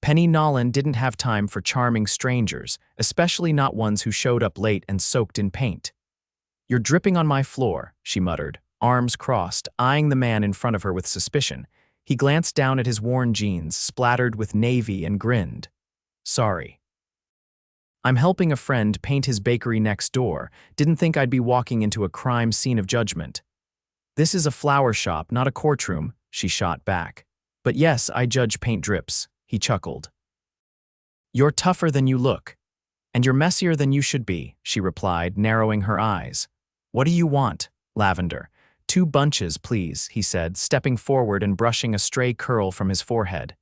Penny Nolan didn't have time for charming strangers, especially not ones who showed up late and soaked in paint. "You're dripping on my floor," she muttered, arms crossed, eyeing the man in front of her with suspicion. He glanced down at his worn jeans, splattered with navy, and grinned. "Sorry. I'm helping a friend paint his bakery next door. Didn't think I'd be walking into a crime scene of judgment." "This is a flower shop, not a courtroom," she shot back. "But yes, I judge paint drips," he chuckled. "You're tougher than you look. And you're messier than you should be," she replied, narrowing her eyes. "What do you want?" "Lavender. 2 bunches, please," he said, stepping forward and brushing a stray curl from his forehead.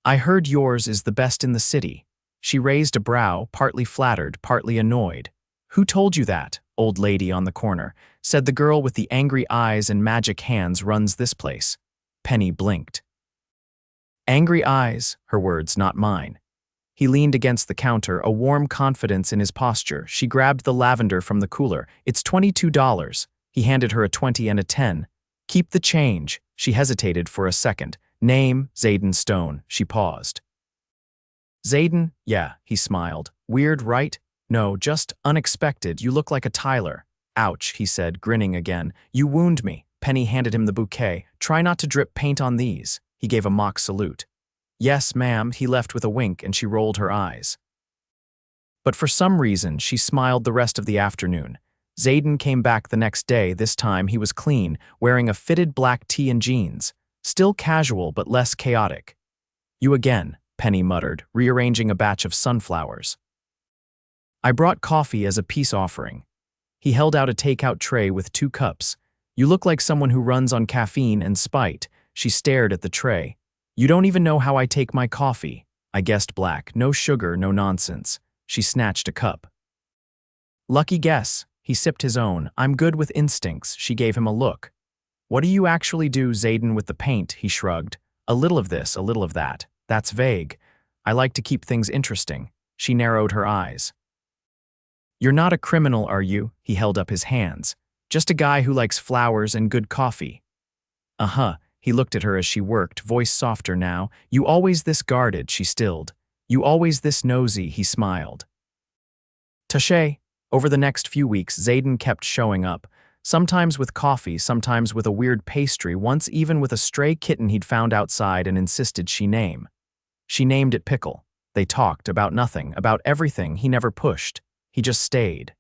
"I heard yours is the best in the city." She raised a brow, partly flattered, partly annoyed. "Who told you that, old lady on the corner?" said the girl with the angry eyes and magic hands. "Runs this place." Penny blinked. "Angry eyes," her words, not mine. He leaned against the counter, a warm confidence in his posture. She grabbed the lavender from the cooler. "It's $22. He handed her a 20 and a 10. "Keep the change." She hesitated for a second. "Name, Zayden Stone." She paused. "Zayden? Yeah," he smiled. "Weird, right?" "No, just unexpected. You look like a Tyler." "Ouch," he said, grinning again. "You wound me." Penny handed him the bouquet. "Try not to drip paint on these." He gave a mock salute. "Yes, ma'am," he left with a wink, and she rolled her eyes. But for some reason, she smiled the rest of the afternoon. Zayden came back the next day. This time he was clean, wearing a fitted black tee and jeans. Still casual, but less chaotic. "You again," Penny muttered, rearranging a batch of sunflowers. "I brought coffee as a peace offering." He held out a takeout tray with 2 cups. "You look like someone who runs on caffeine and spite." She stared at the tray. "You don't even know how I take my coffee." "I guessed black. No sugar, no nonsense." She snatched a cup. "Lucky guess." He sipped his own. "I'm good with instincts." She gave him a look. "What do you actually do, Zayden, with the paint?" He shrugged. "A little of this, a little of that." "That's vague. I like to keep things interesting." She narrowed her eyes. "You're not a criminal, are you?" He held up his hands. "Just a guy who likes flowers and good coffee." "Uh-huh." He looked at her as she worked, voice softer now. "You always this guarded," she stilled. "You always this nosy," he smiled. Touché. Over the next few weeks, Zayden kept showing up, sometimes with coffee, sometimes with a weird pastry, once even with a stray kitten he'd found outside and insisted she name. She named it Pickle. They talked about nothing, about everything. He never pushed. He just stayed.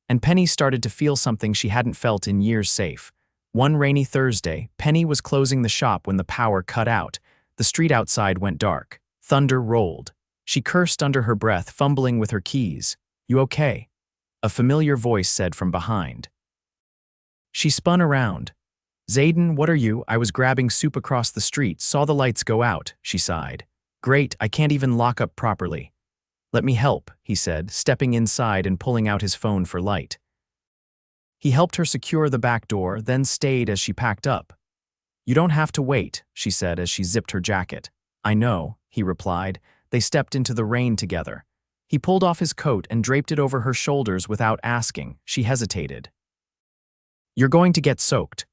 And Penny started to feel something she hadn't felt in years. Safe. One rainy Thursday, Penny was closing the shop when the power cut out. The street outside went dark. Thunder rolled. She cursed under her breath, fumbling with her keys. "You okay?" a familiar voice said from behind. She spun around. "Zayden, what are you?" "I was grabbing soup across the street, saw the lights go out," she sighed. "Great, I can't even lock up properly." "Let me help," he said, stepping inside and pulling out his phone for light. He helped her secure the back door, then stayed as she packed up. "You don't have to wait," she said as she zipped her jacket. "I know," he replied. They stepped into the rain together. He pulled off his coat and draped it over her shoulders without asking. She hesitated. "You're going to get soaked."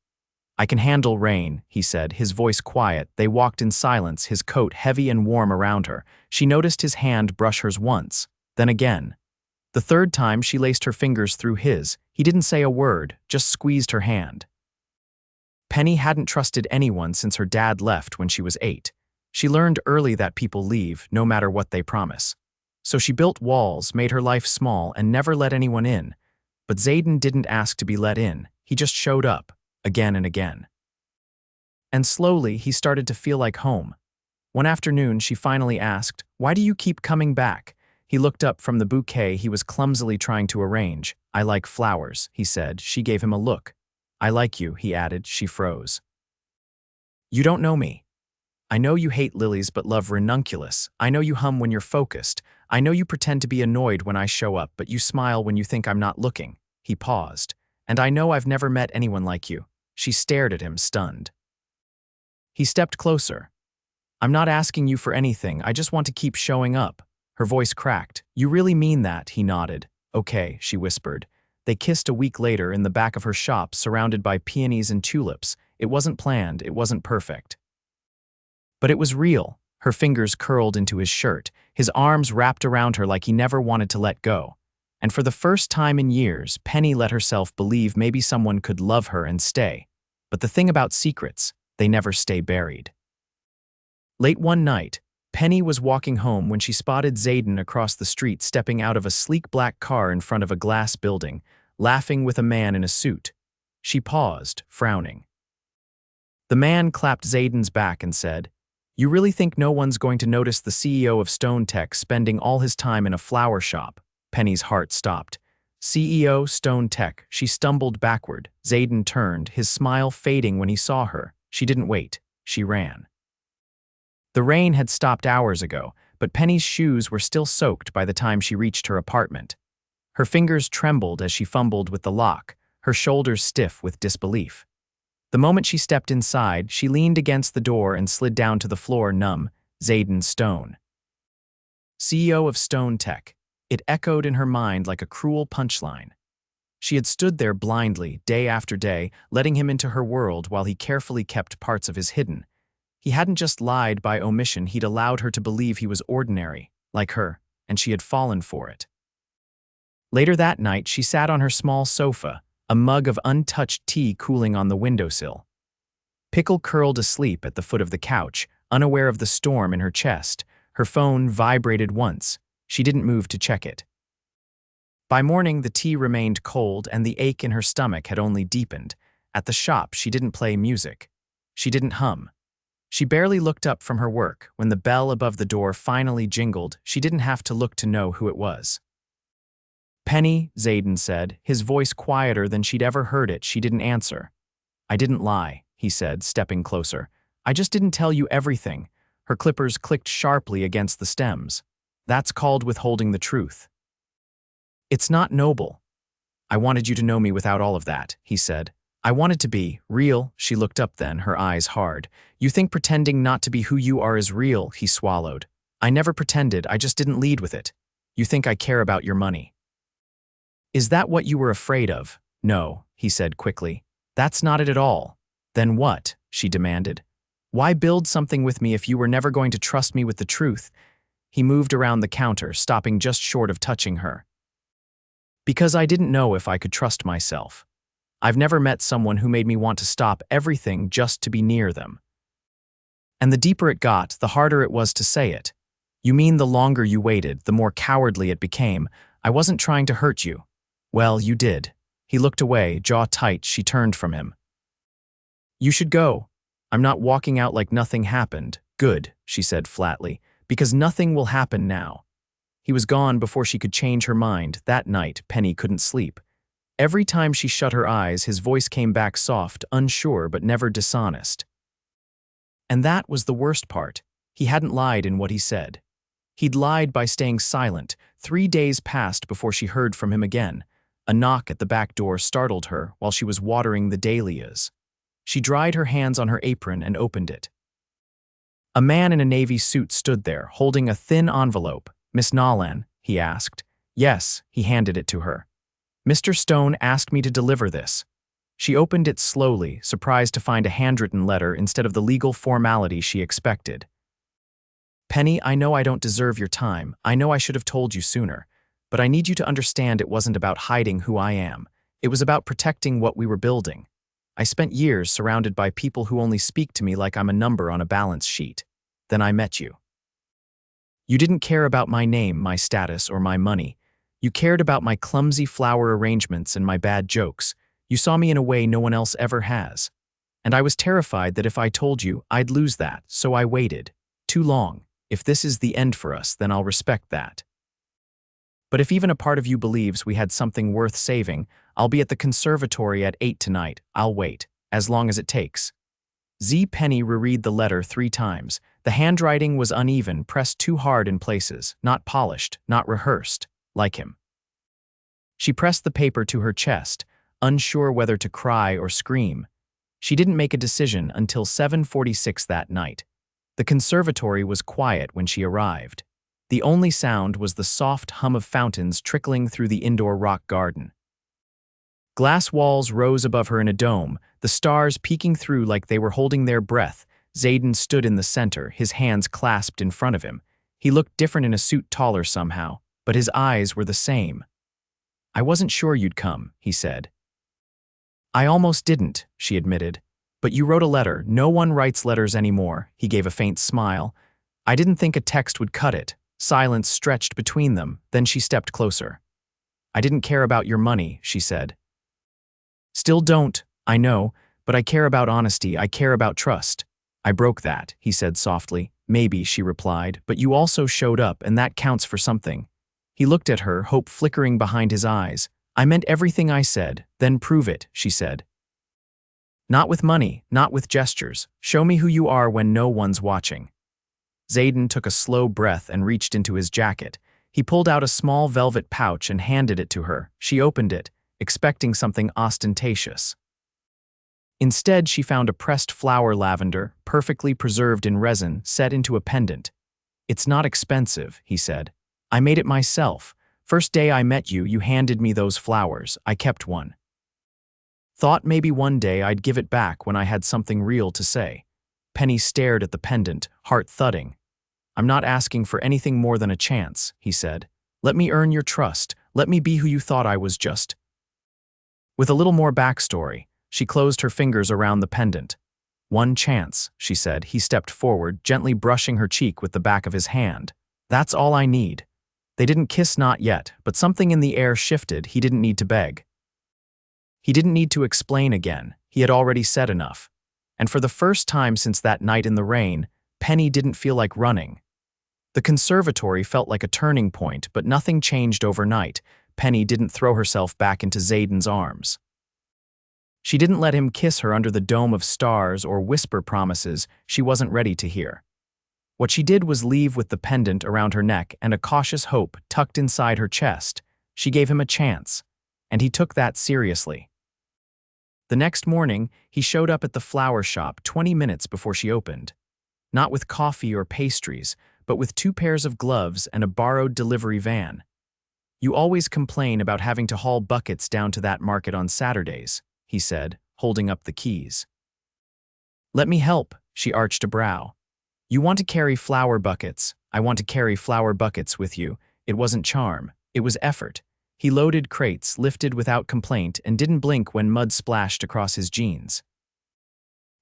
"I can handle rain," he said, his voice quiet. They walked in silence, his coat heavy and warm around her. She noticed his hand brush hers once, then again. The third time, she laced her fingers through his. He didn't say a word, just squeezed her hand. Penny hadn't trusted anyone since her dad left when she was 8. She learned early that people leave, no matter what they promise. So she built walls, made her life small, and never let anyone in. But Zayden didn't ask to be let in. He just showed up, again and again. And slowly, he started to feel like home. One afternoon, she finally asked, "Why do you keep coming back?" He looked up from the bouquet he was clumsily trying to arrange. "I like flowers," he said. She gave him a look. "I like you," he added. She froze. "You don't know me. I know you hate lilies but love ranunculus. I know you hum when you're focused. I know you pretend to be annoyed when I show up, but you smile when you think I'm not looking." He paused. "And I know I've never met anyone like you." She stared at him, stunned. He stepped closer. "I'm not asking you for anything. I just want to keep showing up." Her voice cracked. "You really mean that?" He nodded. "Okay," she whispered. They kissed a week later in the back of her shop, surrounded by peonies and tulips. It wasn't planned, it wasn't perfect. But it was real. her fingers curled into his shirt, his arms wrapped around her like he never wanted to let go. And for the first time in years, Penny let herself believe maybe someone could love her and stay. But the thing about secrets, they never stay buried. Late one night, Penny was walking home when she spotted Zayden across the street stepping out of a sleek black car in front of a glass building, laughing with a man in a suit. She paused, frowning. The man clapped Zayden's back and said, "You really think no one's going to notice the CEO of Stone Tech spending all his time in a flower shop?" Penny's heart stopped. CEO Stone Tech. She stumbled backward. Zayden turned, his smile fading when he saw her. She didn't wait. She ran. The rain had stopped hours ago, but Penny's shoes were still soaked by the time she reached her apartment. Her fingers trembled as she fumbled with the lock, her shoulders stiff with disbelief. The moment she stepped inside, she leaned against the door and slid down to the floor numb. Zayden Stone. CEO of Stone Tech. It echoed in her mind like a cruel punchline. She had stood there blindly, day after day, letting him into her world while he carefully kept parts of his hidden. He hadn't just lied by omission, he'd allowed her to believe he was ordinary, like her, and she had fallen for it. Later that night, she sat on her small sofa, a mug of untouched tea cooling on the windowsill. Pickle curled asleep at the foot of the couch, unaware of the storm in her chest. Her phone vibrated once. She didn't move to check it. By morning, the tea remained cold and the ache in her stomach had only deepened. At the shop, she didn't play music. She didn't hum. She barely looked up from her work. When the bell above the door finally jingled, she didn't have to look to know who it was. "Penny," Zayden said, his voice quieter than she'd ever heard it. She didn't answer. "I didn't lie," he said, stepping closer. "I just didn't tell you everything." Her clippers clicked sharply against the stems. "That's called withholding the truth. It's not noble. I wanted you to know me without all of that," he said. "I wanted to be real." She looked up then, her eyes hard. "You think pretending not to be who you are is real," he swallowed. "I never pretended, I just didn't lead with it. You think I care about your money. Is that what you were afraid of?" "No," he said quickly. "That's not it at all." "Then what?" she demanded. "Why build something with me if you were never going to trust me with the truth?" He moved around the counter, stopping just short of touching her. "Because I didn't know if I could trust myself. I've never met someone who made me want to stop everything just to be near them." And the deeper it got, the harder it was to say it. "You mean the longer you waited, the more cowardly it became. I wasn't trying to hurt you." "Well, you did." He looked away, jaw tight. She turned from him. "You should go. I'm not walking out like nothing happened." "Good," she said flatly, "because nothing will happen now." He was gone before she could change her mind. That night, Penny couldn't sleep. Every time she shut her eyes, his voice came back soft, unsure, but never dishonest. And that was the worst part. He hadn't lied in what he said. He'd lied by staying silent. 3 days passed before she heard from him again. A knock at the back door startled her while she was watering the dahlias. She dried her hands on her apron and opened it. A man in a navy suit stood there, holding a thin envelope. "Miss Nolan?" he asked. "Yes," he handed it to her. "Mr. Stone asked me to deliver this." She opened it slowly, surprised to find a handwritten letter instead of the legal formality she expected. "Penny, I know I don't deserve your time. I know I should have told you sooner. But I need you to understand it wasn't about hiding who I am. It was about protecting what we were building. I spent years surrounded by people who only speak to me like I'm a number on a balance sheet. Then I met you. You didn't care about my name, my status, or my money. You cared about my clumsy flower arrangements and my bad jokes. You saw me in a way no one else ever has. And I was terrified that if I told you, I'd lose that, so I waited. Too long. If this is the end for us, then I'll respect that. But if even a part of you believes we had something worth saving, I'll be at the conservatory at 8 tonight. I'll wait, as long as it takes." Penny reread the letter 3 times. The handwriting was uneven, pressed too hard in places, not polished, not rehearsed, like him. She pressed the paper to her chest, unsure whether to cry or scream. She didn't make a decision until 7:46 that night. The conservatory was quiet when she arrived. The only sound was the soft hum of fountains trickling through the indoor rock garden. Glass walls rose above her in a dome, the stars peeking through like they were holding their breath. Zayden stood in the center, his hands clasped in front of him. He looked different in a suit, taller somehow, but his eyes were the same. "I wasn't sure you'd come," he said. "I almost didn't," she admitted. "But you wrote a letter. No one writes letters anymore." He gave a faint smile. "I didn't think a text would cut it." Silence stretched between them, then she stepped closer. "I didn't care about your money," she said. "Still don't, I know, but I care about honesty, I care about trust." "I broke that," he said softly. "Maybe," she replied, "but you also showed up, and that counts for something." He looked at her, hope flickering behind his eyes. "I meant everything I said." "Then prove it," she said. "Not with money, not with gestures. Show me who you are when no one's watching." Zayden took a slow breath and reached into his jacket. He pulled out a small velvet pouch and handed it to her. She opened it, expecting something ostentatious. Instead, she found a pressed flower lavender, perfectly preserved in resin, set into a pendant. "It's not expensive," he said. "I made it myself. First day I met you, you handed me those flowers. I kept one. Thought maybe one day I'd give it back when I had something real to say." Penny stared at the pendant, heart thudding. "I'm not asking for anything more than a chance," he said. "Let me earn your trust. Let me be who you thought I was just." With a little more backstory, she closed her fingers around the pendant. "One chance," she said. He stepped forward, gently brushing her cheek with the back of his hand. "That's all I need." They didn't kiss, not yet, but something in the air shifted. He didn't need to beg. He didn't need to explain again. He had already said enough. And for the first time since that night in the rain, Penny didn't feel like running. The conservatory felt like a turning point, but nothing changed overnight. Penny didn't throw herself back into Zayden's arms. She didn't let him kiss her under the dome of stars or whisper promises she wasn't ready to hear. What she did was leave with the pendant around her neck and a cautious hope tucked inside her chest. She gave him a chance, and he took that seriously. The next morning, he showed up at the flower shop 20 minutes before she opened. Not with coffee or pastries, but with 2 pairs of gloves and a borrowed delivery van. "You always complain about having to haul buckets down to that market on Saturdays," he said, holding up the keys. "Let me help," she arched a brow. "You want to carry flower buckets. I want to carry flower buckets with you." It wasn't charm, it was effort. He loaded crates, lifted without complaint, and didn't blink when mud splashed across his jeans.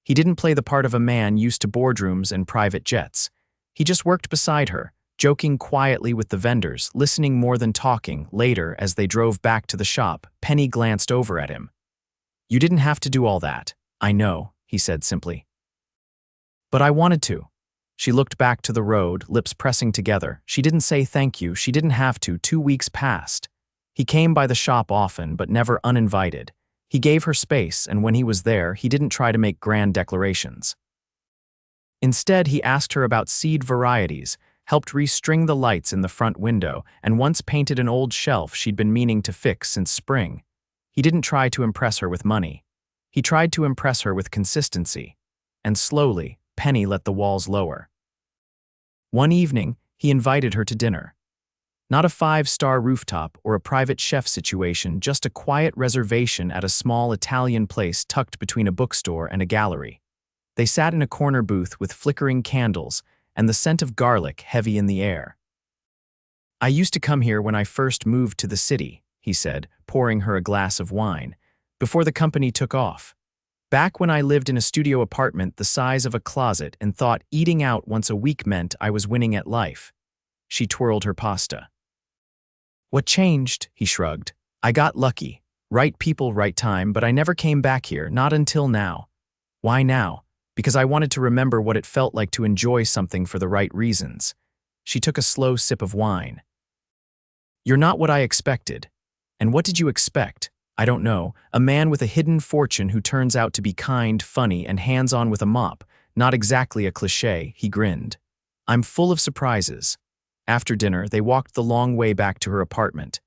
He didn't play the part of a man used to boardrooms and private jets. He just worked beside her, joking quietly with the vendors, listening more than talking. Later, as they drove back to the shop, Penny glanced over at him. "You didn't have to do all that." "I know," he said simply. "But I wanted to." She looked back to the road, lips pressing together. She didn't say thank you. She didn't have to. 2 weeks passed. He came by the shop often, but never uninvited. He gave her space, and when he was there, he didn't try to make grand declarations. Instead, he asked her about seed varieties, helped restring the lights in the front window, and once painted an old shelf she'd been meaning to fix since spring. He didn't try to impress her with money. He tried to impress her with consistency. And slowly, Penny let the walls lower. One evening, he invited her to dinner. Not a 5-star rooftop or a private chef situation, just a quiet reservation at a small Italian place tucked between a bookstore and a gallery. They sat in a corner booth with flickering candles and the scent of garlic heavy in the air. "I used to come here when I first moved to the city," he said, pouring her a glass of wine, "before the company took off. Back when I lived in a studio apartment the size of a closet and thought eating out once a week meant I was winning at life." She twirled her pasta. "What changed?" He shrugged. "I got lucky. Right people, right time, but I never came back here, not until now." "Why now?" "Because I wanted to remember what it felt like to enjoy something for the right reasons." She took a slow sip of wine. "You're not what I expected." "And what did you expect?" "I don't know. A man with a hidden fortune who turns out to be kind, funny, and hands-on with a mop. Not exactly a cliché," he grinned. "I'm full of surprises." After dinner, they walked the long way back to her apartment.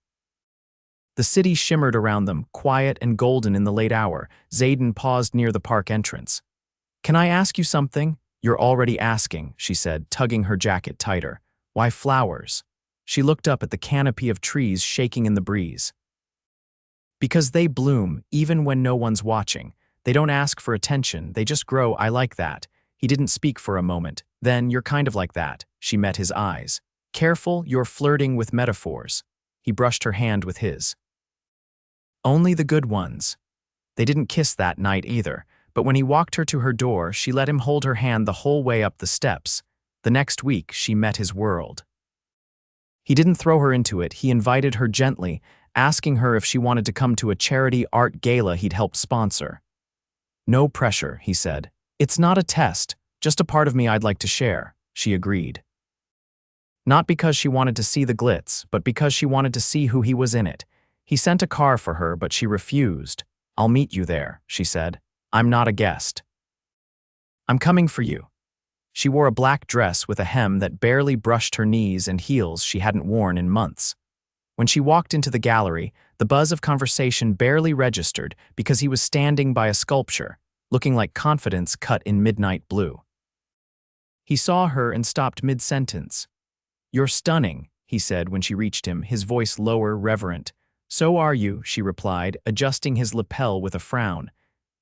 The city shimmered around them, quiet and golden in the late hour. Zayden paused near the park entrance. "Can I ask you something?" "You're already asking," she said, tugging her jacket tighter. "Why flowers?" She looked up at the canopy of trees shaking in the breeze. "Because they bloom, even when no one's watching. They don't ask for attention, they just grow. I like that." He didn't speak for a moment. Then, "You're kind of like that." She met his eyes. "Careful, you're flirting with metaphors." He brushed her hand with his. "Only the good ones." They didn't kiss that night either, but when he walked her to her door, she let him hold her hand the whole way up the steps. The next week, she met his world. He didn't throw her into it, he invited her gently, asking her if she wanted to come to a charity art gala he'd helped sponsor. "No pressure," he said. "It's not a test, just a part of me I'd like to share," she agreed. Not because she wanted to see the glitz, but because she wanted to see who he was in it. He sent a car for her, but she refused. "I'll meet you there," she said. "I'm not a guest." "I'm coming for you." She wore a black dress with a hem that barely brushed her knees and heels she hadn't worn in months. When she walked into the gallery, the buzz of conversation barely registered because he was standing by a sculpture, looking like confidence cut in midnight blue. He saw her and stopped mid-sentence. "You're stunning," he said when she reached him, his voice lower, reverent. "So are you," she replied, adjusting his lapel with a frown.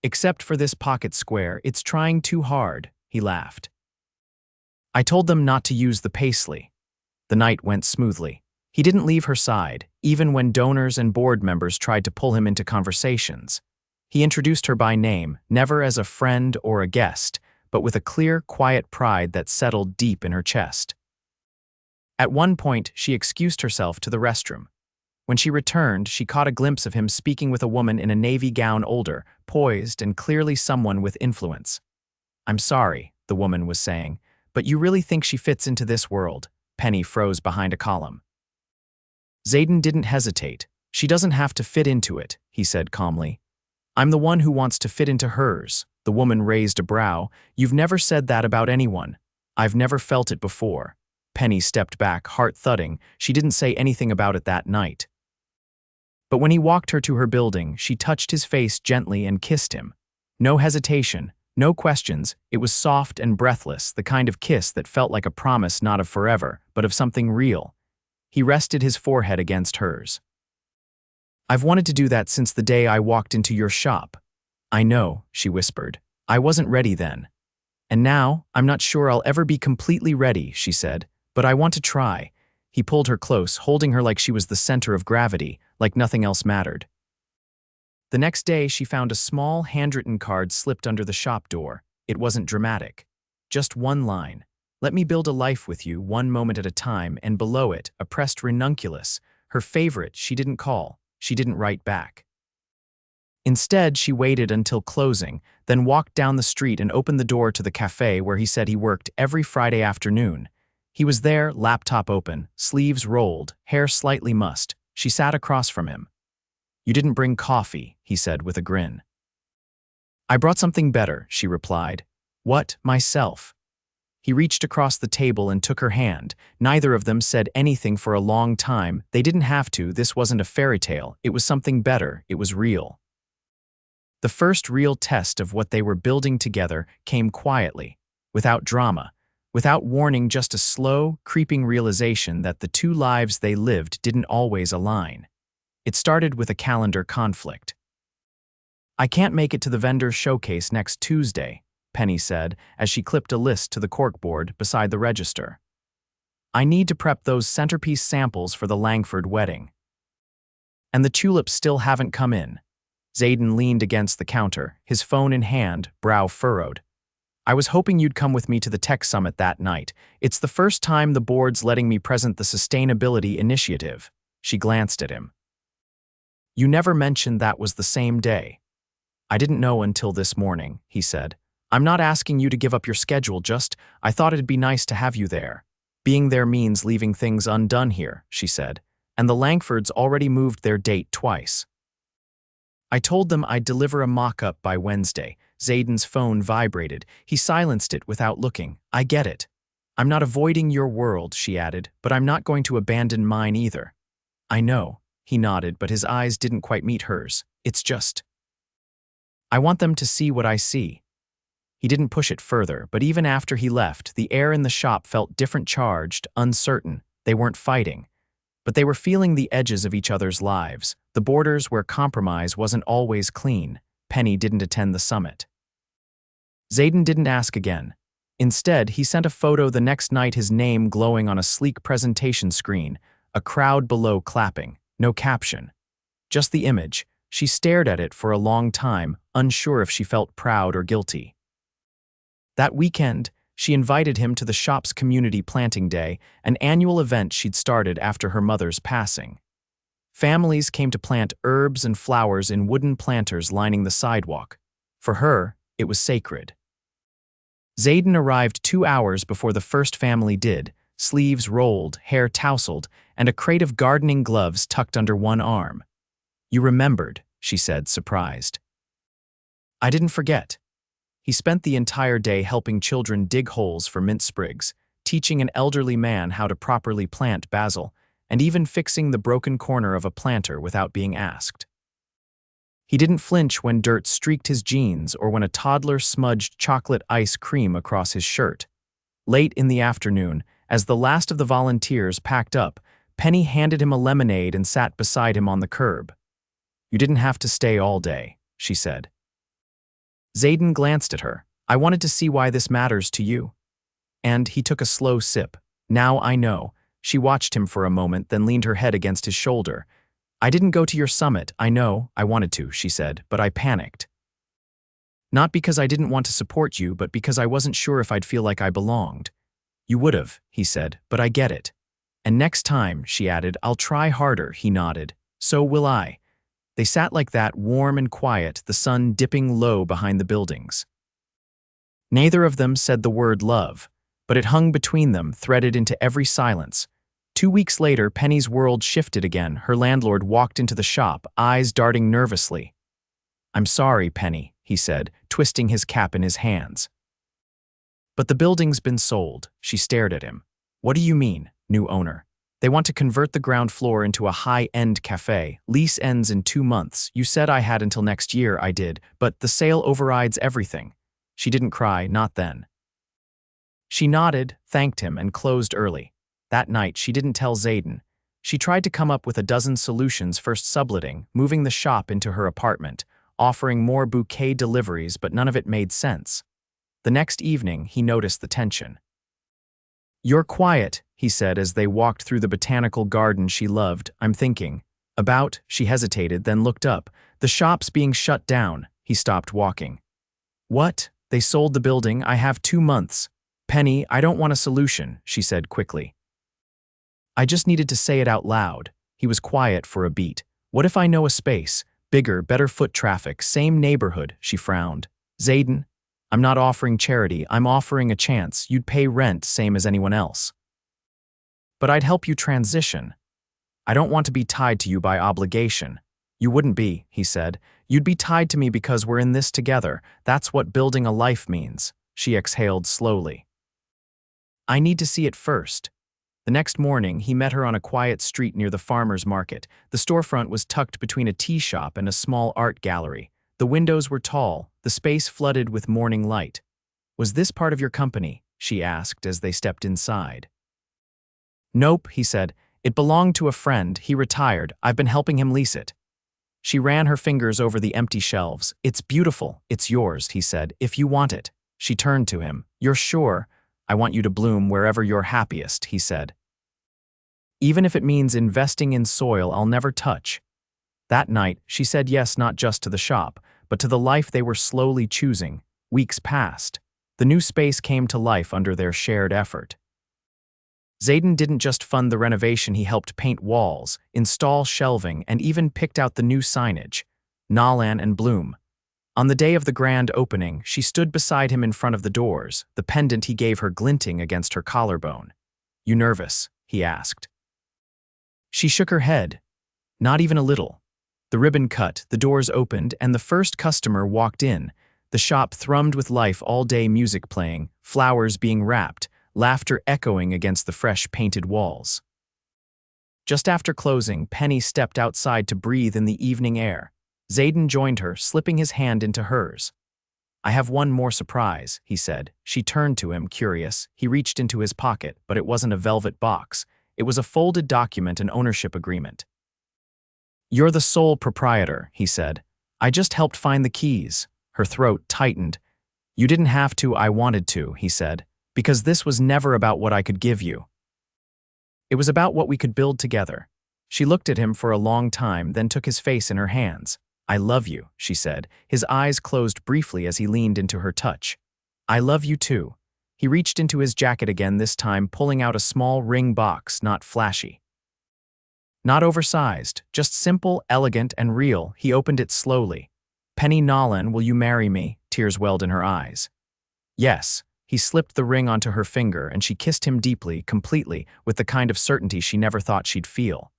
"Except for this pocket square, it's trying too hard," he laughed. "I told them not to use the paisley." The night went smoothly. He didn't leave her side, even when donors and board members tried to pull him into conversations. He introduced her by name, never as a friend or a guest, but with a clear, quiet pride that settled deep in her chest. At one point, she excused herself to the restroom. When she returned, she caught a glimpse of him speaking with a woman in a navy gown, older, poised, and clearly someone with influence. "I'm sorry," the woman was saying, "but you really think she fits into this world?" Penny froze behind a column. Zayden didn't hesitate. "She doesn't have to fit into it," he said calmly. "I'm the one who wants to fit into hers." The woman raised a brow. "You've never said that about anyone." "I've never felt it before." Penny stepped back, heart thudding. She didn't say anything about it that night. But when he walked her to her building, she touched his face gently and kissed him. No hesitation, no questions. It was soft and breathless, the kind of kiss that felt like a promise not of forever, but of something real. He rested his forehead against hers. "I've wanted to do that since the day I walked into your shop." "I know," she whispered. "I wasn't ready then. And now, I'm not sure I'll ever be completely ready," she said. "But I want to try." He pulled her close, holding her like she was the center of gravity, like nothing else mattered. The next day, she found a small, handwritten card slipped under the shop door. It wasn't dramatic. Just one line. "Let me build a life with you, one moment at a time," and below it, a pressed ranunculus, her favorite. She didn't call. She didn't write back. Instead, she waited until closing, then walked down the street and opened the door to the cafe where he said he worked every Friday afternoon. He was there, laptop open, sleeves rolled, hair slightly mussed. She sat across from him. "You didn't bring coffee," he said with a grin. "I brought something better," she replied. "What? Myself." He reached across the table and took her hand. Neither of them said anything for a long time. They didn't have to. This wasn't a fairy tale. It was something better. It was real. The first real test of what they were building together came quietly, without drama, without warning, just a slow, creeping realization that the two lives they lived didn't always align. It started with a calendar conflict. "I can't make it to the vendor's showcase next Tuesday," Penny said as she clipped a list to the corkboard beside the register. "I need to prep those centerpiece samples for the Langford wedding. And the tulips still haven't come in." Zayden leaned against the counter, his phone in hand, brow furrowed. "I was hoping you'd come with me to the tech summit that night. It's the first time the board's letting me present the sustainability initiative." She glanced at him. "You never mentioned that was the same day." "I didn't know until this morning," he said. "I'm not asking you to give up your schedule, just I thought it'd be nice to have you there." "Being there means leaving things undone here," she said, "and the Langfords already moved their date twice." "I told them I'd deliver a mock-up by Wednesday." Zayden's phone vibrated. He silenced it without looking. "I get it. I'm not avoiding your world," she added, "but I'm not going to abandon mine either." "I know." He nodded, but his eyes didn't quite meet hers. "It's just, I want them to see what I see." He didn't push it further, but even after he left, the air in the shop felt different, charged, uncertain. They weren't fighting, but they were feeling the edges of each other's lives, the borders where compromise wasn't always clean. Penny didn't attend the summit. Zayden didn't ask again. Instead, he sent a photo the next night, his name glowing on a sleek presentation screen, a crowd below clapping, no caption. Just the image. She stared at it for a long time, unsure if she felt proud or guilty. That weekend, she invited him to the shop's community planting day, an annual event she'd started after her mother's passing. Families came to plant herbs and flowers in wooden planters lining the sidewalk. For her, it was sacred. Zayden arrived 2 hours before the first family did, sleeves rolled, hair tousled, and a crate of gardening gloves tucked under one arm. "You remembered," she said, surprised. "I didn't forget." He spent the entire day helping children dig holes for mint sprigs, teaching an elderly man how to properly plant basil, and even fixing the broken corner of a planter without being asked. He didn't flinch when dirt streaked his jeans or when a toddler smudged chocolate ice cream across his shirt. Late in the afternoon, as the last of the volunteers packed up, Penny handed him a lemonade and sat beside him on the curb. "You didn't have to stay all day," she said. Zayden glanced at her. "I wanted to see why this matters to you." And he took a slow sip. "Now I know." She watched him for a moment, then leaned her head against his shoulder. "I didn't go to your summit, I know, I wanted to," she said, "but I panicked. Not because I didn't want to support you, but because I wasn't sure if I'd feel like I belonged." "You would've," he said, "but I get it." "And next time," she added, "I'll try harder," he nodded. "So will I." They sat like that, warm and quiet, the sun dipping low behind the buildings. Neither of them said the word love, but it hung between them, threaded into every silence. 2 weeks later, Penny's world shifted again. Her landlord walked into the shop, eyes darting nervously. "I'm sorry, Penny," he said, twisting his cap in his hands. "But the building's been sold." She stared at him. "What do you mean, new owner?" "They want to convert the ground floor into a high-end cafe. Lease ends in 2 months. You said I had until next year." "I did, but the sale overrides everything." She didn't cry, not then. She nodded, thanked him, and closed early. That night, she didn't tell Zayden. She tried to come up with a dozen solutions, first subletting, moving the shop into her apartment, offering more bouquet deliveries, but none of it made sense. The next evening, he noticed the tension. "You're quiet," he said as they walked through the botanical garden she loved. "I'm thinking." "About?" She hesitated, then looked up. "The shop's being shut down." He stopped walking. "What? They sold the building. I have 2 months. Penny, I don't want a solution," she said quickly. I just needed to say it out loud. He was quiet for a beat. "What if I know a space? Bigger, better foot traffic, same neighborhood," she frowned. "Zayden, I'm not offering charity, I'm offering a chance. You'd pay rent, same as anyone else. But I'd help you transition. I don't want to be tied to you by obligation." "You wouldn't be," he said. "You'd be tied to me because we're in this together. That's what building a life means." She exhaled slowly. "I need to see it first." The next morning, he met her on a quiet street near the farmer's market. The storefront was tucked between a tea shop and a small art gallery. The windows were tall, the space flooded with morning light. "Was this part of your company?" she asked as they stepped inside. "Nope," he said. "It belonged to a friend. He retired. I've been helping him lease it." She ran her fingers over the empty shelves. "It's beautiful. It's yours," he said, "if you want it." She turned to him. "You're sure?" "I want you to bloom wherever you're happiest," he said. "Even if it means investing in soil I'll never touch." That night, she said yes not just to the shop, but to the life they were slowly choosing. Weeks passed. The new space came to life under their shared effort. Zayden didn't just fund the renovation, he helped paint walls, install shelving, and even picked out the new signage, Nolan and Bloom. On the day of the grand opening, she stood beside him in front of the doors, the pendant he gave her glinting against her collarbone. "You nervous?" he asked. She shook her head. Not even a little. The ribbon cut, the doors opened, and the first customer walked in. The shop thrummed with life, all day music playing, flowers being wrapped, laughter echoing against the fresh painted walls. Just after closing, Penny stepped outside to breathe in the evening air. Zayden joined her, slipping his hand into hers. "I have one more surprise," he said. She turned to him, curious. He reached into his pocket, but it wasn't a velvet box. It was a folded document, an ownership agreement. "You're the sole proprietor," he said. "I just helped find the keys." Her throat tightened. You didn't have to, I wanted to, he said, because this was never about what I could give you. It was about what we could build together. She looked at him for a long time, then took his face in her hands. I love you, she said, his eyes closed briefly as he leaned into her touch. I love you too. He reached into his jacket again, this time pulling out a small ring box, not flashy. Not oversized, just simple, elegant, and real. He opened it slowly. Penny Nolan, will you marry me? Tears welled in her eyes. Yes. He slipped the ring onto her finger, and she kissed him deeply, completely, with the kind of certainty she never thought she'd feel.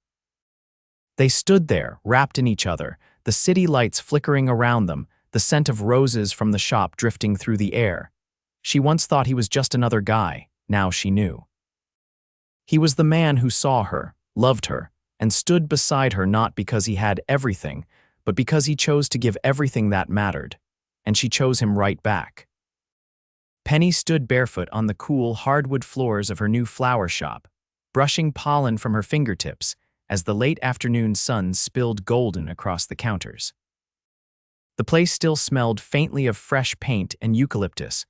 They stood there, wrapped in each other, the city lights flickering around them, the scent of roses from the shop drifting through the air. She once thought he was just another guy. Now she knew. He was the man who saw her, loved her, and stood beside her, not because he had everything, but because he chose to give everything that mattered. And she chose him right back. Penny stood barefoot on the cool, hardwood floors of her new flower shop, brushing pollen from her fingertips as the late afternoon sun spilled golden across the counters. The place still smelled faintly of fresh paint and eucalyptus,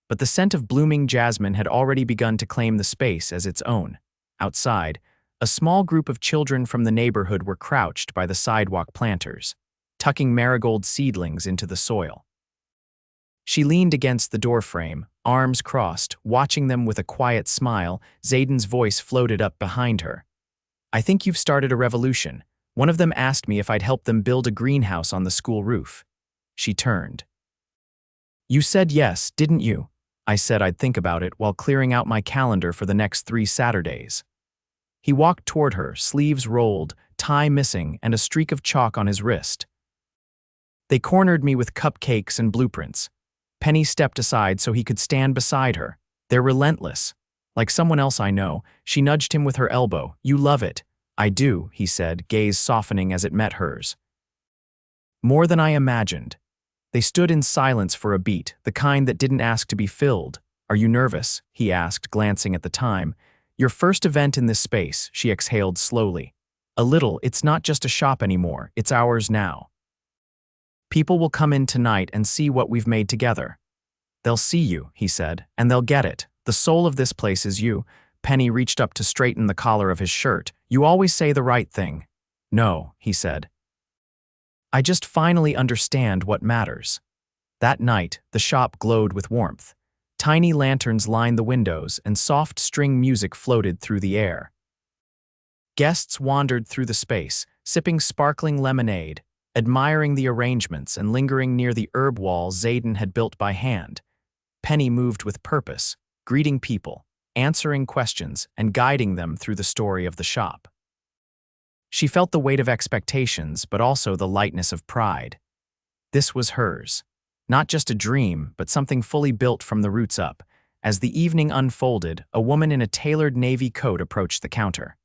but the scent of blooming jasmine had already begun to claim the space as its own. Outside, a small group of children from the neighborhood were crouched by the sidewalk planters, tucking marigold seedlings into the soil. She leaned against the doorframe, arms crossed, watching them with a quiet smile. Zayden's voice floated up behind her. I think you've started a revolution. One of them asked me if I'd help them build a greenhouse on the school roof. She turned. You said yes, didn't you? I said I'd think about it while clearing out my calendar for the next 3 Saturdays. He walked toward her, sleeves rolled, tie missing, and a streak of chalk on his wrist. They cornered me with cupcakes and blueprints. Penny stepped aside so he could stand beside her. They're relentless. Like someone else I know, she nudged him with her elbow. You love it. I do, he said, gaze softening as it met hers. More than I imagined. They stood in silence for a beat, the kind that didn't ask to be filled. Are you nervous? He asked, glancing at the time. Your first event in this space, she exhaled slowly. A little. It's not just a shop anymore. It's ours now. People will come in tonight and see what we've made together. They'll see you, he said, and they'll get it. The soul of this place is you. Penny reached up to straighten the collar of his shirt. You always say the right thing. No, he said. I just finally understand what matters. That night, the shop glowed with warmth. Tiny lanterns lined the windows, and soft string music floated through the air. Guests wandered through the space, sipping sparkling lemonade, admiring the arrangements and lingering near the herb wall Zayden had built by hand. Penny moved with purpose, greeting people, answering questions, and guiding them through the story of the shop. She felt the weight of expectations, but also the lightness of pride. This was hers. Not just a dream, but something fully built from the roots up. As the evening unfolded, a woman in a tailored navy coat approached the counter.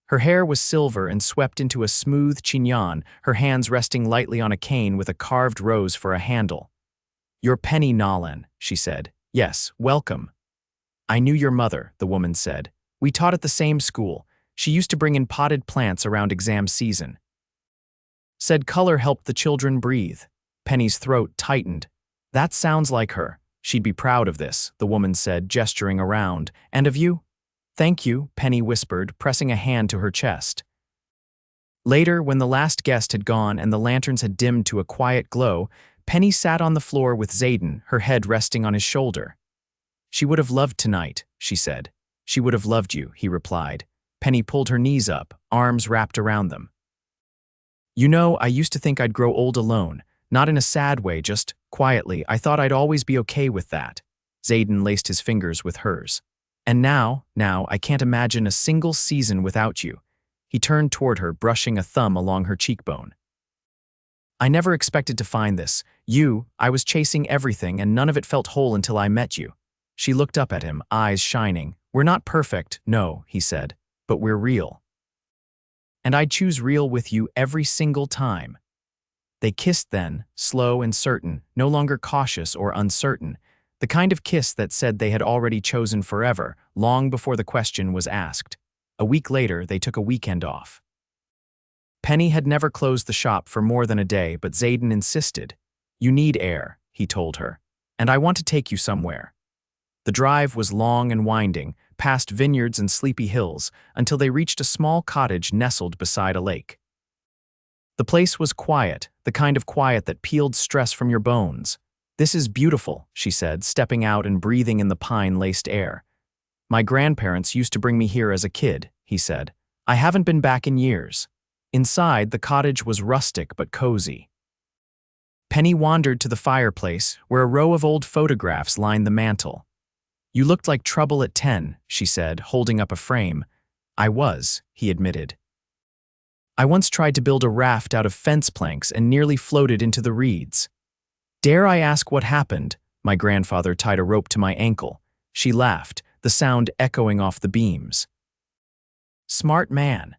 Her hair was silver and swept into a smooth chignon, her hands resting lightly on a cane with a carved rose for a handle. You're Penny Nolan, she said. Yes, welcome. I knew your mother, the woman said. We taught at the same school. She used to bring in potted plants around exam season. Said color helped the children breathe. Penny's throat tightened. That sounds like her. She'd be proud of this, the woman said, gesturing around. And of you? Thank you, Penny whispered, pressing a hand to her chest. Later, when the last guest had gone and the lanterns had dimmed to a quiet glow, Penny sat on the floor with Zayden, her head resting on his shoulder. She would have loved tonight, she said. She would have loved you, he replied. Penny pulled her knees up, arms wrapped around them. You know, I used to think I'd grow old alone, not in a sad way, just quietly. I thought I'd always be okay with that. Zayden laced his fingers with hers. And now, I can't imagine a single season without you. He turned toward her, brushing a thumb along her cheekbone. I never expected to find this. I was chasing everything and none of it felt whole until I met you. She looked up at him, eyes shining. We're not perfect, no, he said, but we're real. And I'd choose real with you every single time. They kissed then, slow and certain, no longer cautious or uncertain. The kind of kiss that said they had already chosen forever, long before the question was asked. A week later, they took a weekend off. Penny had never closed the shop for more than a day, but Zayden insisted. You need air, he told her. and I want to take you somewhere." The drive was long and winding, past vineyards and sleepy hills, until they reached a small cottage nestled beside a lake. The place was quiet, the kind of quiet that peeled stress from your bones. "This is beautiful," she said, stepping out and breathing in the pine-laced air. "My grandparents used to bring me here as a kid," he said. "I haven't been back in years." Inside, the cottage was rustic but cozy. Penny wandered to the fireplace, where a row of old photographs lined the mantel. "You looked like trouble at 10, she said, holding up a frame. "I was," he admitted. "I once tried to build a raft out of fence planks and nearly floated into the reeds." "Dare I ask what happened?" My grandfather tied a rope to my ankle. She laughed, the sound echoing off the beams. "Smart man."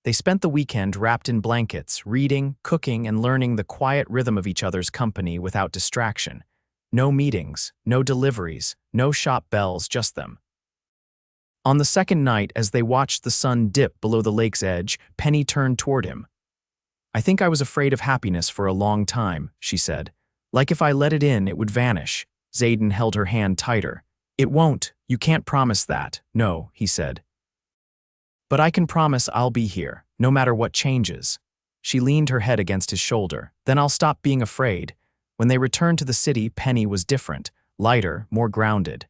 They spent the weekend wrapped in blankets, reading, cooking, and learning the quiet rhythm of each other's company without distraction. No meetings, no deliveries, no shop bells, just them. On the second night, as they watched the sun dip below the lake's edge, Penny turned toward him. "I think I was afraid of happiness for a long time," she said. "Like if I let it in, it would vanish." Zayden held her hand tighter. "It won't. You can't promise that." "No," he said. "But I can promise I'll be here, no matter what changes." She leaned her head against his shoulder. "Then I'll stop being afraid." When they returned to the city, Penny was different, lighter, more grounded.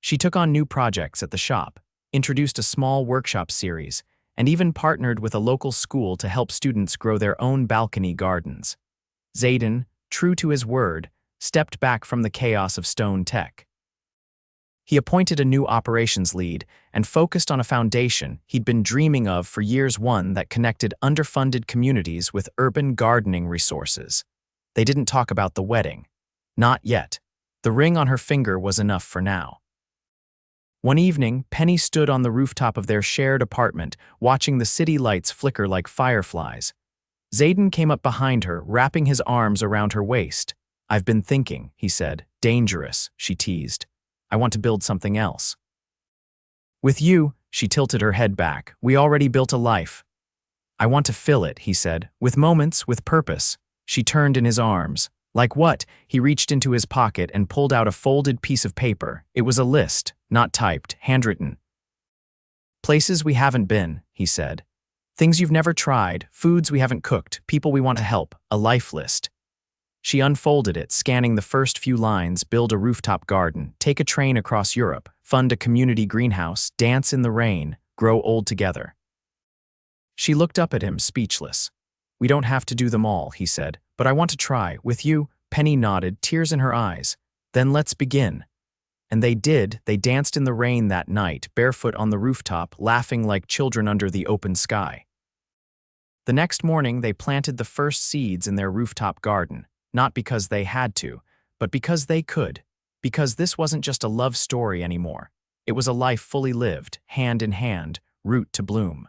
She took on new projects at the shop, introduced a small workshop series, and even partnered with a local school to help students grow their own balcony gardens. Zayden, true to his word, stepped back from the chaos of Stone Tech. He appointed a new operations lead and focused on a foundation he'd been dreaming of for years, one that connected underfunded communities with urban gardening resources. They didn't talk about the wedding. Not yet. The ring on her finger was enough for now. One evening, Penny stood on the rooftop of their shared apartment, watching the city lights flicker like fireflies. Zayden came up behind her, wrapping his arms around her waist. "I've been thinking," he said. "Dangerous," she teased. "I want to build something else." "With you," she tilted her head back. "We already built a life." "I want to fill it," he said, "with moments, with purpose." She turned in his arms. "Like what?" He reached into his pocket and pulled out a folded piece of paper. It was a list, not typed, handwritten. "Places we haven't been," he said. "Things you've never tried, foods we haven't cooked, people we want to help, a life list." She unfolded it, scanning the first few lines: build a rooftop garden, take a train across Europe, fund a community greenhouse, dance in the rain, grow old together. She looked up at him, speechless. "We don't have to do them all," he said, "but I want to try, with you." Penny nodded, tears in her eyes. "Then let's begin." And they did. They danced in the rain that night, barefoot on the rooftop, laughing like children under the open sky. The next morning, they planted the first seeds in their rooftop garden, not because they had to, but because they could. Because this wasn't just a love story anymore. It was a life fully lived, hand in hand, root to bloom.